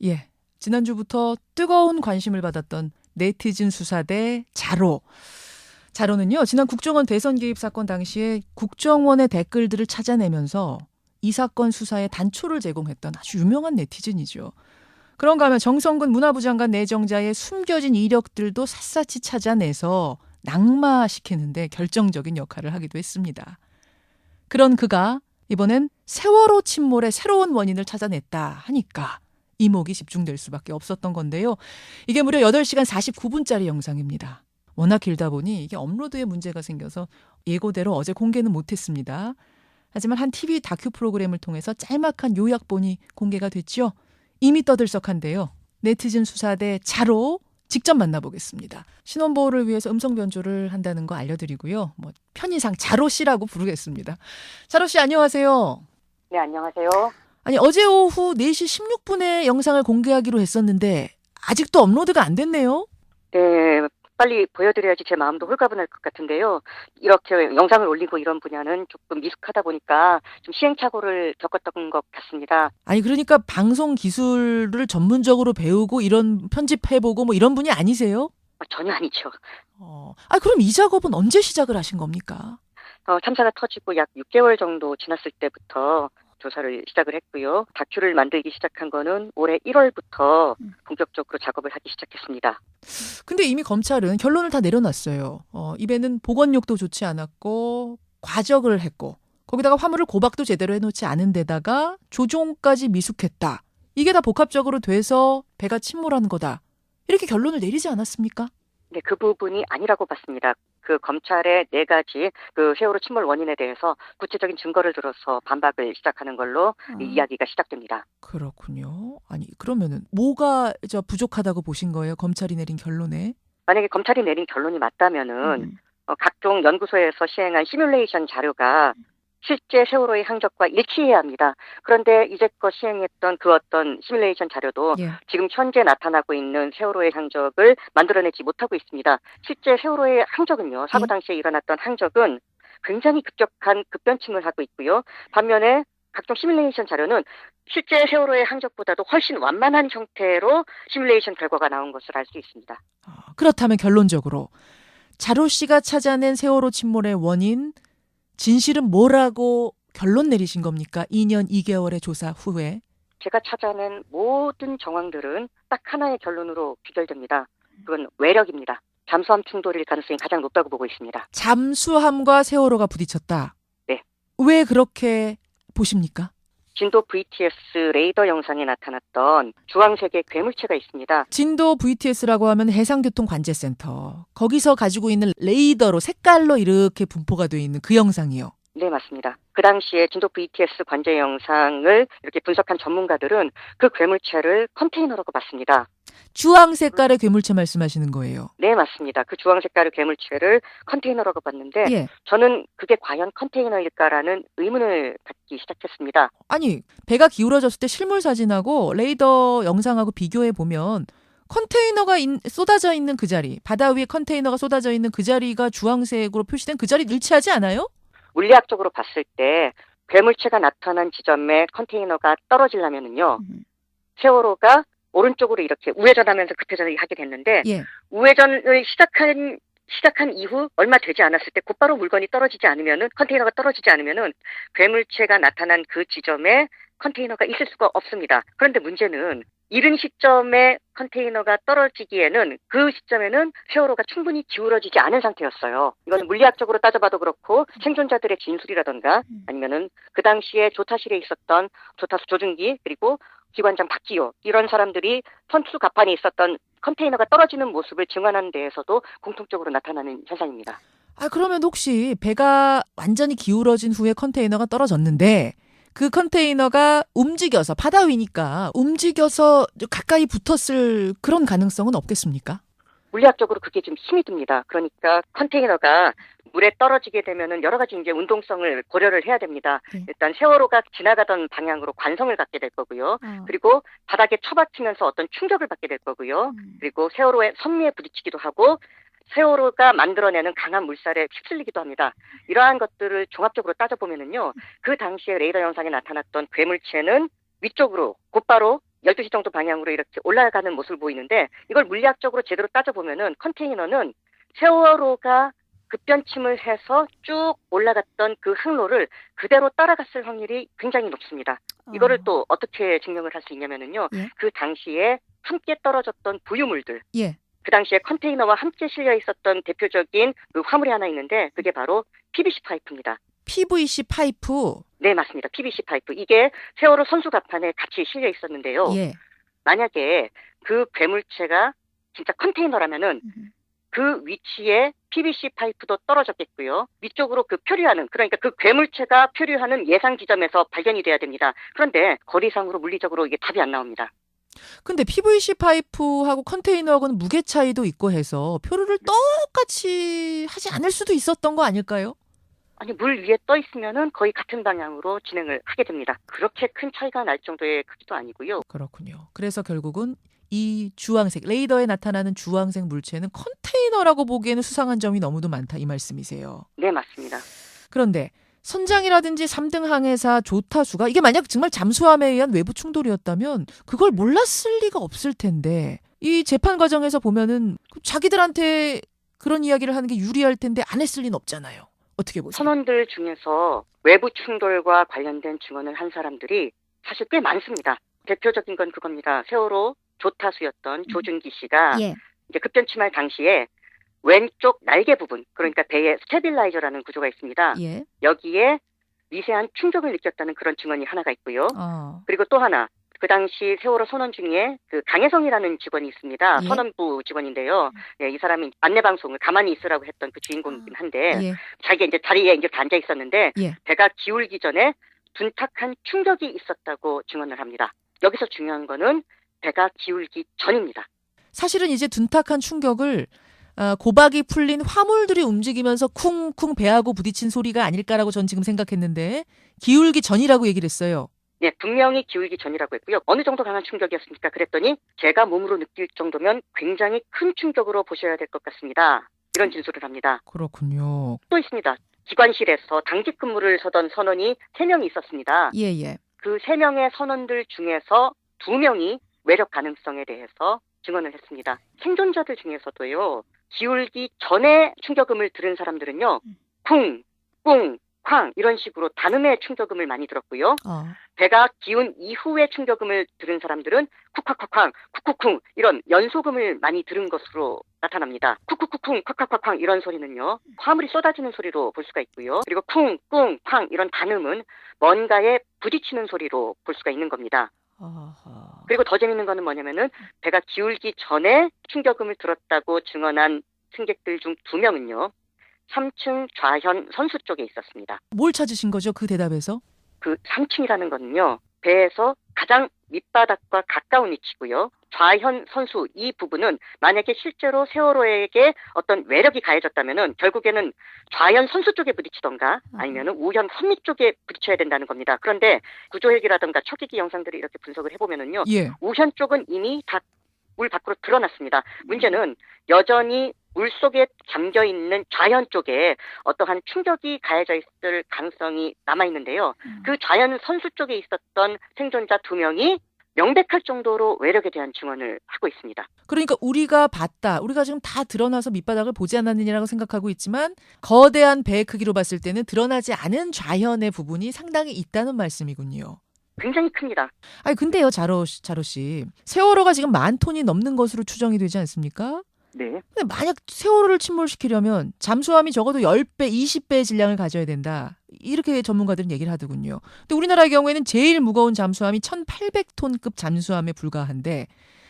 예. 지난주부터 뜨거운 관심을 받았던 네티즌 수사대 자로. 자로는요, 지난 국정원 대선 개입 사건 당시에 국정원의 댓글들을 찾아내면서 이 사건 수사에 단초를 제공했던 아주 유명한 네티즌이죠. 그런가 하면 정성근 문화부 장관 내정자의 숨겨진 이력들도 샅샅이 찾아내서 낙마시키는데 결정적인 역할을 하기도 했습니다. 그런 그가 이번엔 세월호 침몰의 새로운 원인을 찾아냈다 하니까 이목이 집중될 수밖에 없었던 건데요. 이게 무려 8시간 49분짜리 영상입니다. 워낙 길다 보니 이게 업로드에 문제가 생겨서 예고대로 어제 공개는 못했습니다. 하지만 한 TV 다큐 프로그램을 통해서 짤막한 요약본이 공개가 됐죠. 이미 떠들썩한데요. 네티즌 수사대 자로 직접 만나보겠습니다. 신원보호를 위해서 음성 변조를 한다는 거 알려드리고요. 편의상 자로 씨라고 부르겠습니다. 자로 씨 안녕하세요. 네, 안녕하세요. 아니 어제 오후 4시 16분에 영상을 공개하기로 했었는데 아직도 업로드가 안 됐네요. 네, 빨리 보여드려야지 제 마음도 홀가분할 것 같은데요. 이렇게 영상을 올리고 이런 분야는 조금 미숙하다 보니까 좀 시행착오를 겪었던 것 같습니다. 아니 그러니까 방송 기술을 전문적으로 배우고 이런 편집해보고 이런 분이 아니세요? 전혀 아니죠. 그럼 이 작업은 언제 시작을 하신 겁니까? 참사가 터지고 약 6개월 정도 지났을 때부터 조사를 시작을 했고요. 다큐를 만들기 시작한 거는 올해 1월부터 본격적으로 작업을 하기 시작했습니다. 근데 이미 검찰은 결론을 다 내려놨어요. 입에는 보건력도 좋지 않았고 과적을 했고 거기다가 화물을 고박도 제대로 해놓지 않은 데다가 조종까지 미숙했다. 이게 다 복합적으로 돼서 배가 침몰한 거다. 이렇게 결론을 내리지 않았습니까? 네, 그 부분이 아니라고 봤습니다. 그 검찰의 4가지 그 세월호 침몰 원인에 대해서 구체적인 증거를 들어서 반박을 시작하는 걸로 이야기가 시작됩니다. 그렇군요. 아니 그러면은 뭐가 부족하다고 보신 거예요? 검찰이 내린 결론에? 만약에 검찰이 내린 결론이 맞다면은 각종 연구소에서 시행한 시뮬레이션 자료가 실제 세월호의 항적과 일치해야 합니다. 그런데 이제껏 시행했던 그 어떤 시뮬레이션 자료도 지금 현재 나타나고 있는 세월호의 항적을 만들어내지 못하고 있습니다. 실제 세월호의 항적은요, 사고 당시에 일어났던 항적은 굉장히 급격한 급변침을 하고 있고요. 반면에 각종 시뮬레이션 자료는 실제 세월호의 항적보다도 훨씬 완만한 형태로 시뮬레이션 결과가 나온 것을 알 수 있습니다. 그렇다면 결론적으로 자로 씨가 찾아낸 세월호 침몰의 원인, 진실은 뭐라고 결론 내리신 겁니까? 2년 2개월의 조사 후에. 제가 찾아낸 모든 정황들은 딱 하나의 결론으로 귀결됩니다. 그건 외력입니다. 잠수함 충돌일 가능성이 가장 높다고 보고 있습니다. 잠수함과 세월호가 부딪혔다. 네. 왜 그렇게 보십니까? 진도 VTS 레이더 영상에 나타났던 주황색의 괴물체가 있습니다. 진도 VTS라고 하면 해상교통관제센터. 거기서 가지고 있는 레이더로 색깔로 이렇게 분포가 되어 있는 그 영상이요. 네, 맞습니다. 그 당시에 진도 VTS 관제 영상을 이렇게 분석한 전문가들은 그 괴물체를 컨테이너라고 봤습니다. 주황 색깔의 괴물체 말씀하시는 거예요? 네, 맞습니다. 그 주황 색깔의 괴물체를 컨테이너라고 봤는데 저는 그게 과연 컨테이너일까라는 의문을 갖기 시작했습니다. 아니, 배가 기울어졌을 때 실물 사진하고 레이더 영상하고 비교해 보면 컨테이너가 쏟아져 있는 그 자리, 바다 위에 컨테이너가 쏟아져 있는 그 자리가 주황색으로 표시된 그 자리 일치하지 않아요? 물리학적으로 봤을 때 괴물체가 나타난 지점에 컨테이너가 떨어지려면은요, 세월호가 오른쪽으로 이렇게 우회전하면서 급회전을 하게 됐는데 우회전을 시작한 이후 얼마 되지 않았을 때 곧바로 물건이 떨어지지 않으면은 컨테이너가 떨어지지 않으면은 괴물체가 나타난 그 지점에 컨테이너가 있을 수가 없습니다. 그런데 문제는 이른 시점에 컨테이너가 떨어지기에는 그 시점에는 세월호가 충분히 기울어지지 않은 상태였어요. 이건 물리학적으로 따져봐도 그렇고 생존자들의 진술이라던가 아니면은 그 당시에 조타실에 있었던 조타수 조준기 그리고 기관장 박기호 이런 사람들이 선투가판에 있었던 컨테이너가 떨어지는 모습을 증언하는 데에서도 공통적으로 나타나는 현상입니다. 그러면 혹시 배가 완전히 기울어진 후에 컨테이너가 떨어졌는데 그 컨테이너가 움직여서 바다 위니까 움직여서 가까이 붙었을 그런 가능성은 없겠습니까? 물리학적으로 그게 좀 힘이 듭니다. 그러니까 컨테이너가 물에 떨어지게 되면은 여러 가지 이제 운동성을 고려를 해야 됩니다. 일단 세월호가 지나가던 방향으로 관성을 갖게 될 거고요. 그리고 바닥에 처박히면서 어떤 충격을 받게 될 거고요. 그리고 세월호의 선미에 부딪히기도 하고 세월호가 만들어내는 강한 물살에 휩쓸리기도 합니다. 이러한 것들을 종합적으로 따져보면은요, 그 당시에 레이더 영상에 나타났던 괴물체는 위쪽으로 곧바로 12시 정도 방향으로 이렇게 올라가는 모습을 보이는데 이걸 물리학적으로 제대로 따져보면은 컨테이너는 세월호가 급변침을 해서 쭉 올라갔던 그 항로를 그대로 따라갔을 확률이 굉장히 높습니다. 이거를 또 어떻게 증명을 할 수 있냐면은요. 예. 그 당시에 함께 떨어졌던 부유물들. 예. 그 당시에 컨테이너와 함께 실려 있었던 대표적인 그 화물이 하나 있는데 그게 바로 PVC 파이프입니다. PVC 파이프. 네, 맞습니다. PVC 파이프. 이게 세월호 선수갑판에 같이 실려 있었는데요. 예. 만약에 그 괴물체가 진짜 컨테이너라면은 그 위치에 PVC 파이프도 떨어졌겠고요. 위쪽으로 그 표류하는, 그러니까 그 괴물체가 표류하는 예상 지점에서 발견이 돼야 됩니다. 그런데 거리상으로 물리적으로 이게 답이 안 나옵니다. 근데 PVC 파이프하고 컨테이너하고는 무게 차이도 있고 해서 표류를 똑같이 하지 않을 수도 있었던 거 아닐까요? 아니, 물 위에 떠 있으면은 거의 같은 방향으로 진행을 하게 됩니다. 그렇게 큰 차이가 날 정도의 크기도 아니고요. 그렇군요. 그래서 결국은 이 주황색, 레이더에 나타나는 주황색 물체는 컨테이너라고 보기에는 수상한 점이 너무도 많다 이 말씀이세요. 네, 맞습니다. 그런데 선장이라든지 3등 항해사 조타수가 이게 만약 정말 잠수함에 의한 외부 충돌이었다면 그걸 몰랐을 리가 없을 텐데 이 재판 과정에서 보면은 자기들한테 그런 이야기를 하는 게 유리할 텐데 안 했을 리는 없잖아요. 어떻게 보세요? 선원들 중에서 외부 충돌과 관련된 증언을 한 사람들이 사실 꽤 많습니다. 대표적인 건 그겁니다. 세월호 조타수였던 조준기 씨가 예. 이제 급변침할 당시에 왼쪽 날개 부분, 그러니까 배에 스테빌라이저라는 구조가 있습니다. 예. 여기에 미세한 충격을 느꼈다는 그런 증언이 하나가 있고요. 그리고 또 하나, 그 당시 세월호 선원 중에 그 강혜성이라는 직원이 있습니다. 예. 선원부 직원인데요. 예, 이 사람이 안내방송을 가만히 있으라고 했던 그 주인공이긴 한데 예. 자기가 이제 자리에 이제 앉아 있었는데 예. 배가 기울기 전에 둔탁한 충격이 있었다고 증언을 합니다. 여기서 중요한 거는 배가 기울기 전입니다. 사실은 이제 둔탁한 충격을 고박이 풀린 화물들이 움직이면서 쿵쿵 배하고 부딪힌 소리가 아닐까라고 전 지금 생각했는데 기울기 전이라고 얘기를 했어요. 네, 분명히 기울기 전이라고 했고요. 어느 정도 강한 충격이었습니까? 그랬더니 제가 몸으로 느낄 정도면 굉장히 큰 충격으로 보셔야 될 것 같습니다. 이런 진술을 합니다. 그렇군요. 또 있습니다. 기관실에서 당직 근무를 서던 선원이 3명이 있었습니다. 예예. 그 3명의 선원들 중에서 2명이 외력 가능성에 대해서 증언을 했습니다. 생존자들 중에서도요. 기울기 전에 충격음을 들은 사람들은요. 쿵, 꿍, 쾅 이런 식으로 단음의 충격음을 많이 들었고요. 배가 기운 이후에 충격음을 들은 사람들은 쿡콱콱쾅, 쿡쿡쿵 이런 연소음을 많이 들은 것으로 나타납니다. 쿡쿡쿵, 콱콱콱쾅 이런 소리는요. 화물이 쏟아지는 소리로 볼 수가 있고요. 그리고 쿵, 꿍, 쾅 이런 단음은 뭔가에 부딪히는 소리로 볼 수가 있는 겁니다. 그리고 더 재밌는 거는 뭐냐면은 배가 기울기 전에 충격음을 들었다고 증언한 승객들 중 2명은요. 3층 좌현 선수 쪽에 있었습니다. 뭘 찾으신 거죠? 그 대답에서? 그 3층이라는 거는요. 배에서 가장 밑바닥과 가까운 위치고요. 좌현 선수 이 부분은 만약에 실제로 세월호에게 어떤 외력이 가해졌다면은 결국에는 좌현 선수 쪽에 부딪히던가 아니면은 우현 선미 쪽에 부딪혀야 된다는 겁니다. 그런데 구조헬기라든가 초기기 영상들을 이렇게 분석을 해보면은요. 예. 우현 쪽은 이미 다 물 밖으로 드러났습니다. 문제는 여전히 물속에 잠겨있는 좌현 쪽에 어떠한 충격이 가해져 있을 가능성이 남아있는데요. 그 좌현 선수 쪽에 있었던 생존자 2명이 명백할 정도로 외력에 대한 증언을 하고 있습니다. 그러니까 우리가 봤다. 우리가 지금 다 드러나서 밑바닥을 보지 않았느냐라고 생각하고 있지만 거대한 배 크기로 봤을 때는 드러나지 않은 좌현의 부분이 상당히 있다는 말씀이군요. 굉장히 큽니다. 아니 근데요, 자로 씨. 세월호가 지금 10,000톤이 넘는 것으로 추정이 되지 않습니까? 네. 근데 만약 세월호를 침몰시키려면 잠수함이 적어도 10배, 20배의 질량을 가져야 된다. 이렇게 전문가들은 얘기를 하더군요. 근데 우리나라의 경우에는 제일 무거운 잠수함이 1,800톤급 잠수함에 불과한데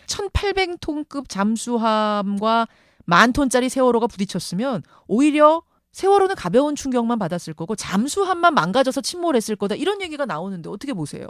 1,800톤급 잠수함과 10,000톤짜리 세월호가 부딪혔으면 오히려 세월호는 가벼운 충격만 받았을 거고 잠수함만 망가져서 침몰했을 거다. 이런 얘기가 나오는데 어떻게 보세요?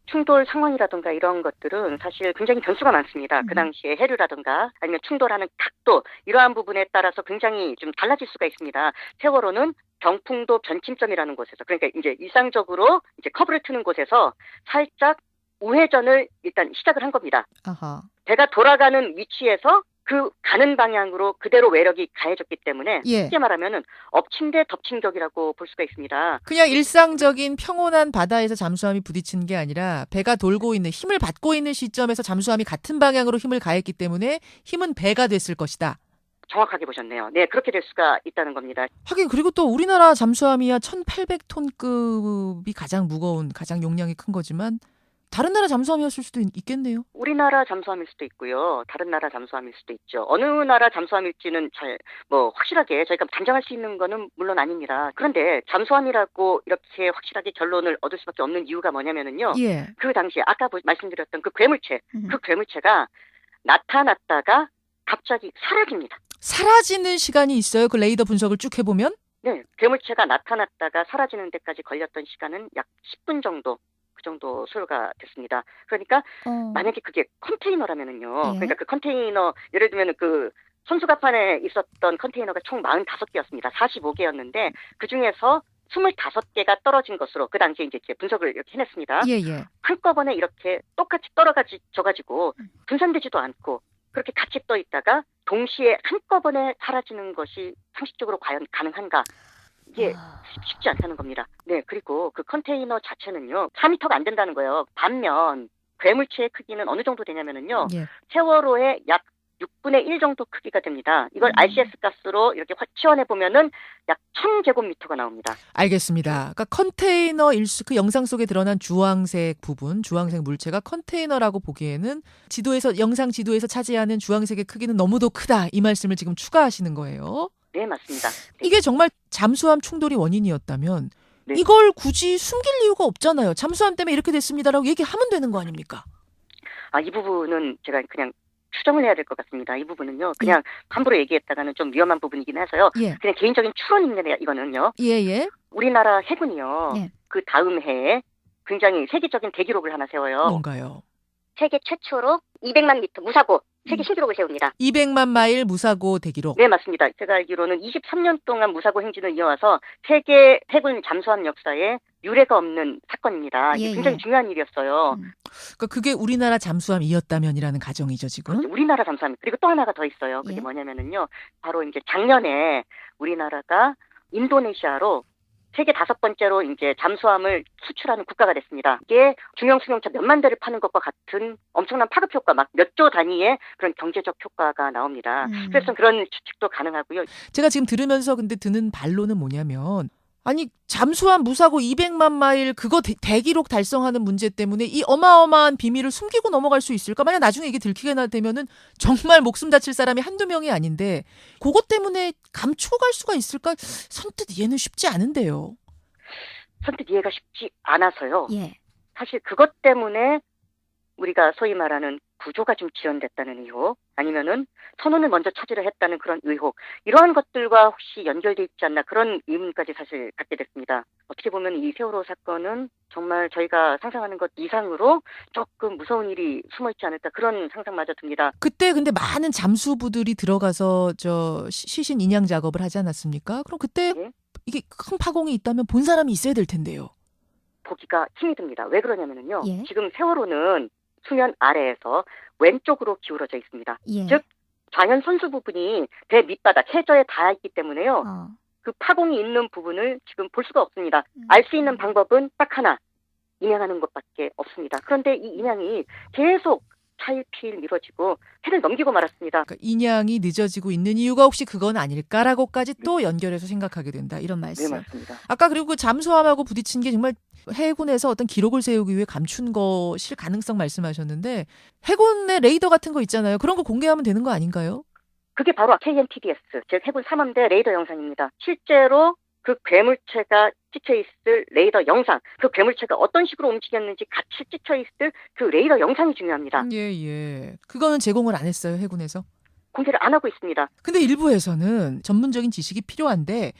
충돌 상황이라든가 이런 것들은 사실 굉장히 변수가 많습니다. 그 당시에 해류라든가 아니면 충돌하는 각도 이러한 부분에 따라서 굉장히 좀 달라질 수가 있습니다. 세월호는 병풍도 변침점이라는 곳에서 그러니까 이제 일상적으로 이제 커브를 트는 곳에서 살짝 우회전을 일단 시작을 한 겁니다. 아하. 배가 돌아가는 위치에서 그 가는 방향으로 그대로 외력이 가해졌기 때문에 예. 쉽게 말하면은 엎친 데 덮친 격이라고 볼 수가 있습니다. 그냥 일상적인 평온한 바다에서 잠수함이 부딪힌 게 아니라 배가 돌고 있는 힘을 받고 있는 시점에서 잠수함이 같은 방향으로 힘을 가했기 때문에 힘은 배가 됐을 것이다. 정확하게 보셨네요. 네, 그렇게 될 수가 있다는 겁니다. 하긴 그리고 또 우리나라 잠수함이야 1,800톤급이 가장 무거운, 가장 용량이 큰 거지만 다른 나라 잠수함이었을 수도 있겠네요. 우리나라 잠수함일 수도 있고요. 다른 나라 잠수함일 수도 있죠. 어느 나라 잠수함일지는 잘 확실하게 저희가 단정할 수 있는 거는 물론 아닙니다. 그런데 잠수함이라고 이렇게 확실하게 결론을 얻을 수밖에 없는 이유가 뭐냐면은요. 예. 그 당시에 아까 말씀드렸던 그 괴물체, 그 괴물체가 나타났다가 갑자기 사라집니다. 사라지는 시간이 있어요? 그 레이더 분석을 쭉 해보면? 네, 괴물체가 나타났다가 사라지는 데까지 걸렸던 시간은 약 10분 정도. 그 정도 소요가 됐습니다. 그러니까 만약에 그게 컨테이너라면은요. 예. 그러니까 그 컨테이너 예를 들면 그 손수갑판에 있었던 컨테이너가 총 45개였습니다. 45개였는데 그 중에서 25개가 떨어진 것으로 그 당시에 이제 분석을 이렇게 해냈습니다. 예. 한꺼번에 이렇게 똑같이 떨어져가지고 분산되지도 않고 그렇게 같이 떠 있다가 동시에 한꺼번에 사라지는 것이 상식적으로 과연 가능한가? 이게 쉽지 않다는 겁니다. 네, 그리고 그 컨테이너 자체는요, 4m가 안 된다는 거예요. 반면 괴물체의 크기는 어느 정도 되냐면은요, 예. 세월호의 약 6분의 1 정도 크기가 됩니다. 이걸 RCS 가스로 이렇게 치환해 보면은 약 1,000제곱미터가 나옵니다. 알겠습니다. 그러니까 컨테이너 그 영상 속에 드러난 주황색 부분, 주황색 물체가 컨테이너라고 보기에는 영상 지도에서 차지하는 주황색의 크기는 너무도 크다. 이 말씀을 지금 추가하시는 거예요. 네, 맞습니다. 네. 이게 정말 잠수함 충돌이 원인이었다면 네. 이걸 굳이 숨길 이유가 없잖아요. 잠수함 때문에 이렇게 됐습니다라고 얘기하면 되는 거 아닙니까? 이 부분은 제가 그냥 추정을 해야 될 것 같습니다. 이 부분은요. 그냥 함부로 얘기했다가는 좀 위험한 부분이긴 해서요. 예. 그냥 개인적인 추론입니다. 이거는요. 예. 우리나라 해군이요. 예. 그 다음 해에 굉장히 세계적인 대기록을 하나 세워요. 뭔가요? 세계 최초로 200만 미터 무사고 세계 신기록을 세웁니다. 200만 마일 무사고 대기록. 네, 맞습니다. 제가 알기로는 23년 동안 무사고 행진을 이어와서 세계 해군 잠수함 역사에 유례가 없는 사건입니다. 이게 굉장히 중요한 일이었어요. 그러니까 그게 우리나라 잠수함이었다면이라는 가정이죠, 지금. 그렇죠. 우리나라 잠수함. 그리고 또 하나가 더 있어요. 그게 뭐냐면은요. 바로 이제 작년에 우리나라가 인도네시아로 세계 5번째로 이제 잠수함을 수출하는 국가가 됐습니다. 이게 중형 승용차 몇만 대를 파는 것과 같은 엄청난 파급 효과, 막 몇 조 단위의 그런 경제적 효과가 나옵니다. 그래서 그런 추측도 가능하고요. 제가 지금 들으면서 근데 드는 반론은 뭐냐면, 아니 잠수함 무사고 200만 마일 그거 대기록 달성하는 문제 때문에 이 어마어마한 비밀을 숨기고 넘어갈 수 있을까? 만약 나중에 이게 들키게 되면은 정말 목숨 다칠 사람이 한두 명이 아닌데 그것 때문에 감추고 갈 수가 있을까? 선뜻 이해는 쉽지 않은데요. 선뜻 이해가 쉽지 않아서요. 예. 사실 그것 때문에 우리가 소위 말하는 구조가 좀 지연됐다는 의혹, 아니면은 선원을 먼저 차지를 했다는 그런 의혹, 이러한 것들과 혹시 연결돼 있지 않나 그런 의문까지 사실 갖게 됐습니다. 어떻게 보면 이 세월호 사건은 정말 저희가 상상하는 것 이상으로 조금 무서운 일이 숨어 있지 않을까 그런 상상마저 듭니다. 그때 근데 많은 잠수부들이 들어가서 시신 인양 작업을 하지 않았습니까? 그럼 그때 이게 큰 파공이 있다면 본 사람이 있어야 될 텐데요. 보기가 힘이 듭니다. 왜 그러냐면은요. 지금 세월호는 수면 아래에서 왼쪽으로 기울어져 있습니다. 즉 좌현 선수 부분이 배 밑바닥 해저에 닿아 있기 때문에요. 그 파공이 있는 부분을 지금 볼 수가 없습니다. 알 수 있는 방법은 딱 하나, 인양하는 것밖에 없습니다. 그런데 이 인양이 계속 차일피일 미뤄지고 해를 넘기고 말았습니다. 그러니까 인양이 늦어지고 있는 이유가 혹시 그건 아닐까라고까지 또 연결해서 생각하게 된다. 이런 말씀. 네, 맞습니다. 아까 그리고 그 잠수함하고 부딪힌 게 정말 해군에서 어떤 기록을 세우기 위해 감춘 것일 가능성 말씀하셨는데 해군의 레이더 같은 거 있잖아요. 그런 거 공개하면 되는 거 아닌가요? 그게 바로 KNTDS, 즉 해군 3함대 레이더 영상입니다. 실제로 그 괴물체가 찍혀있을 레이더 영상, 그 괴물체가 어떤 식으로 움직였는지 같이 찍혀있을 그 레이더 영상이 중요합니다. 예. 그거는 제공을 안 했어요, 해군에서? 공개를 안 하고 있습니다. 근데 일부에서는 전문적인 지식이 필요한데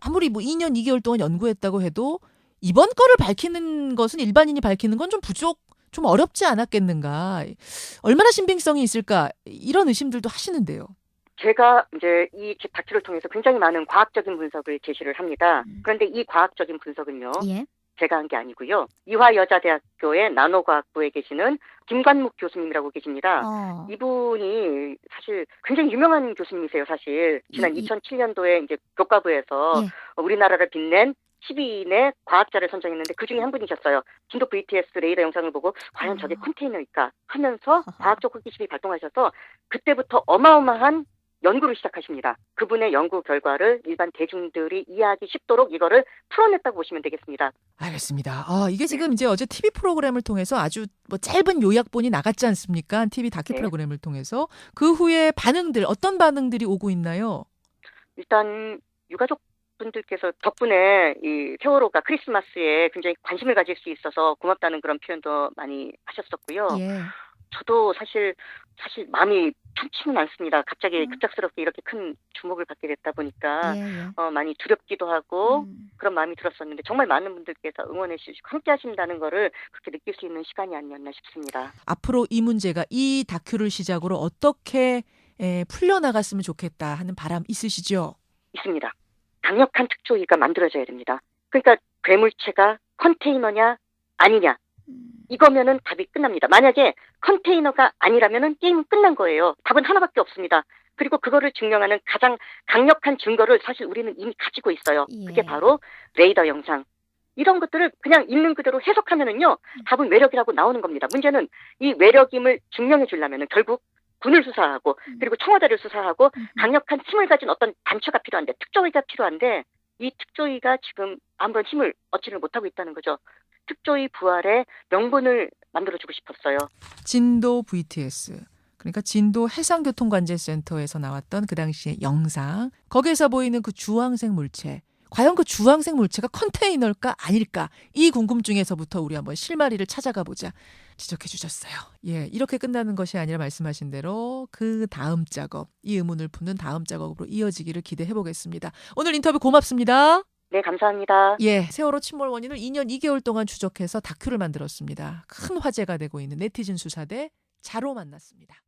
아무리 2년 2개월 동안 연구했다고 해도 이번 거를 밝히는 것은 일반인이 밝히는 건 좀 어렵지 않았겠는가. 얼마나 신빙성이 있을까. 이런 의심들도 하시는데요. 제가 이제 이 다큐를 통해서 굉장히 많은 과학적인 분석을 제시를 합니다. 그런데 이 과학적인 분석은요. 제가 한 게 아니고요. 이화여자대학교의 나노과학부에 계시는 김관묵 교수님이라고 계십니다. 이분이 사실 굉장히 유명한 교수님이세요, 사실. 지난 2007년도에 이제 교과부에서 우리나라를 빛낸 12인의 과학자를 선정했는데 그 중에 한 분이셨어요. 진도 VTS 레이더 영상을 보고 과연 저게 컨테이너일까 하면서 과학적 호기심이 발동하셔서 그때부터 어마어마한 연구를 시작하십니다. 그분의 연구 결과를 일반 대중들이 이해하기 쉽도록 이거를 풀어냈다고 보시면 되겠습니다. 알겠습니다. 이게 지금 이제 어제 TV 프로그램을 통해서 아주 뭐 짧은 요약본이 나갔지 않습니까? TV 다큐 프로그램을 통해서. 그 후에 반응들, 어떤 반응들이 오고 있나요? 일단 유가족 분들께서 덕분에 이 세월호가 크리스마스에 굉장히 관심을 가질 수 있어서 고맙다는 그런 표현도 많이 하셨었고요. 저도 사실 마음이 편치는 않습니다. 갑자기 급작스럽게 이렇게 큰 주목을 받게 됐다 보니까 많이 두렵기도 하고 그런 마음이 들었었는데 정말 많은 분들께서 응원해 주시고 함께 하신다는 거를 그렇게 느낄 수 있는 시간이 아니었나 싶습니다. 앞으로 이 문제가 이 다큐를 시작으로 어떻게 풀려나갔으면 좋겠다 하는 바람 있으시죠? 있습니다. 강력한 특조위가 만들어져야 됩니다. 그러니까 괴물체가 컨테이너냐 아니냐 이거면은 답이 끝납니다. 만약에 컨테이너가 아니라면은 게임은 끝난 거예요. 답은 하나밖에 없습니다. 그리고 그거를 증명하는 가장 강력한 증거를 사실 우리는 이미 가지고 있어요. 그게 바로 레이더 영상. 이런 것들을 그냥 있는 그대로 해석하면은요, 답은 외력이라고 나오는 겁니다. 문제는 이 외력임을 증명해 주려면은 결국 군을 수사하고 그리고 청와대를 수사하고 강력한 힘을 가진 어떤 단체가 필요한데 특조위가 필요한데 이 특조위가 지금 아무런 힘을 얻지를 못하고 있다는 거죠. 특조위 부활의 명분을 만들어주고 싶었어요. 진도 VTS, 그러니까 진도 해상교통관제센터에서 나왔던 그 당시의 영상, 거기에서 보이는 그 주황색 물체, 과연 그 주황색 물체가 컨테이너일까 아닐까, 이 궁금증에서부터 우리 한번 실마리를 찾아가 보자 지적해 주셨어요. 이렇게 끝나는 것이 아니라 말씀하신 대로 그 다음 작업, 이 의문을 푸는 다음 작업으로 이어지기를 기대해 보겠습니다. 오늘 인터뷰 고맙습니다. 네, 감사합니다. 세월호 침몰 원인을 2년 2개월 동안 추적해서 다큐를 만들었습니다. 큰 화제가 되고 있는 네티즌 수사대 자로 만났습니다.